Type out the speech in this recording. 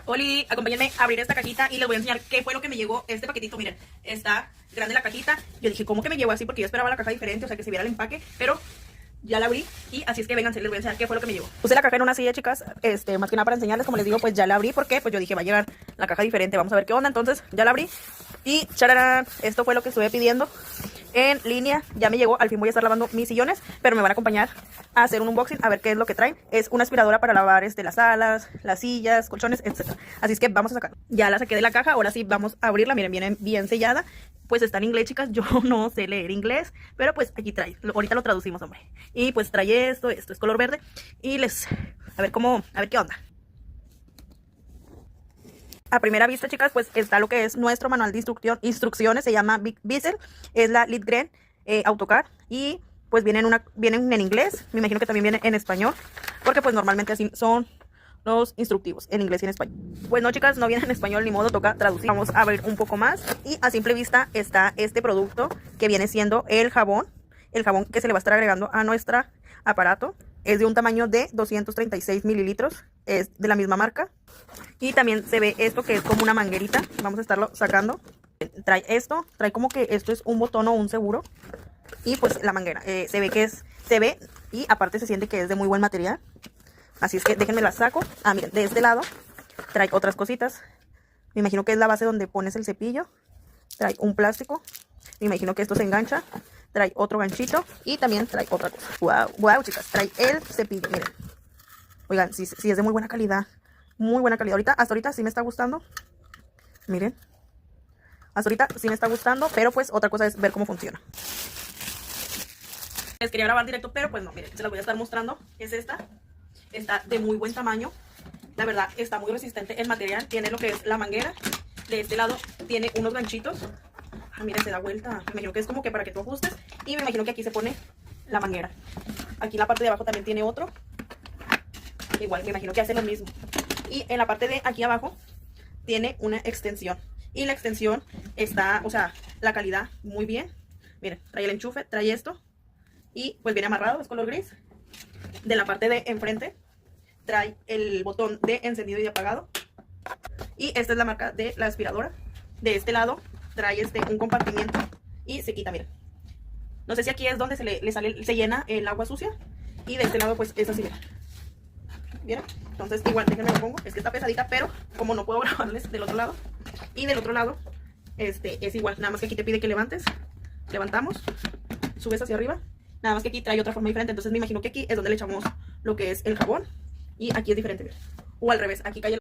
Oli, acompáñenme a abrir esta cajita y les voy a enseñar qué fue lo que me llegó este paquetito. Miren, está grande la cajita. Yo dije, ¿cómo que me llegó así? Porque yo esperaba la caja diferente, o sea, que se viera el empaque, pero ya la abrí y así es que vénganse, les voy a enseñar qué fue lo que me llegó. Puse la caja en una silla, chicas, más que nada para enseñarles, como les digo, pues ya la abrí porque pues yo dije, va a llegar la caja diferente, vamos a ver qué onda. Entonces ya la abrí y chararán, esto fue lo que estuve pidiendo en línea. Ya me llegó, al fin voy a estar lavando mis sillones, pero me van a acompañar a hacer un unboxing a ver qué es lo que traen. Es una aspiradora para lavar las salas, las sillas, colchones, etc. Así es que vamos a sacar. Ya la saqué de la caja, ahora sí vamos a abrirla. Miren, viene bien sellada. Pues está en inglés, chicas, yo no sé leer inglés, pero pues aquí trae, ahorita lo traducimos, hombre. Y pues trae esto es color verde y a ver qué onda. A primera vista, chicas, pues está lo que es nuestro manual de instrucciones, se llama Big Bezel, es la Litgren AutoCAD y pues vienen en inglés, me imagino que también viene en español, porque pues normalmente así son los instructivos, en inglés y en español. Pues no, chicas, no viene en español, ni modo, toca traducir. Vamos a ver un poco más y a simple vista está este producto que viene siendo el jabón que se le va a estar agregando a nuestro aparato. Es de un tamaño de 236 mililitros, es de la misma marca. Y también se ve esto que es como una manguerita, vamos a estarlo sacando. Trae esto, trae como que esto es un botón o un seguro. Y pues la manguera, se ve y aparte se siente que es de muy buen material. Así es que déjenme la saco. Ah, miren, de este lado trae otras cositas. Me imagino que es la base donde pones el cepillo. Trae un plástico. Me imagino que esto se engancha. Trae otro ganchito y también trae otra cosa. Wow, wow, chicas, trae el cepillo, miren. Oigan, sí es de muy buena calidad. Muy buena calidad. Hasta ahorita sí me está gustando. Miren. Hasta ahorita sí me está gustando, pero pues otra cosa es ver cómo funciona. Les quería grabar directo, pero pues no, miren, se las voy a estar mostrando. Es esta. Está de muy buen tamaño. La verdad, está muy resistente el material. Tiene lo que es la manguera. De este lado tiene unos ganchitos. Ah, mira, se da vuelta. Me imagino que es como que para que tú ajustes. Y me imagino que aquí se pone la manguera. Aquí en la parte de abajo también tiene otro. Igual, me imagino que hace lo mismo. Y en la parte de aquí abajo tiene una extensión. Y la extensión está, o sea, la calidad muy bien. Miren, trae el enchufe, trae esto. Y pues viene amarrado, es color gris. De la parte de enfrente trae el botón de encendido y de apagado. Y esta es la marca de la aspiradora. De este lado trae un compartimiento y se quita, miren. No sé si aquí es donde se llena el agua sucia. Y de este lado pues es así, miren. ¿Vieron? Entonces igual déjenme lo pongo. Es que está pesadita, pero como no puedo grabarles del otro lado. Y del otro lado es igual. Nada más que aquí te pide que levantes. Levantamos. Subes hacia arriba. Nada más que aquí trae otra forma diferente. Entonces me imagino que aquí es donde le echamos lo que es el jabón. Y aquí es diferente, miren. O al revés, aquí cae el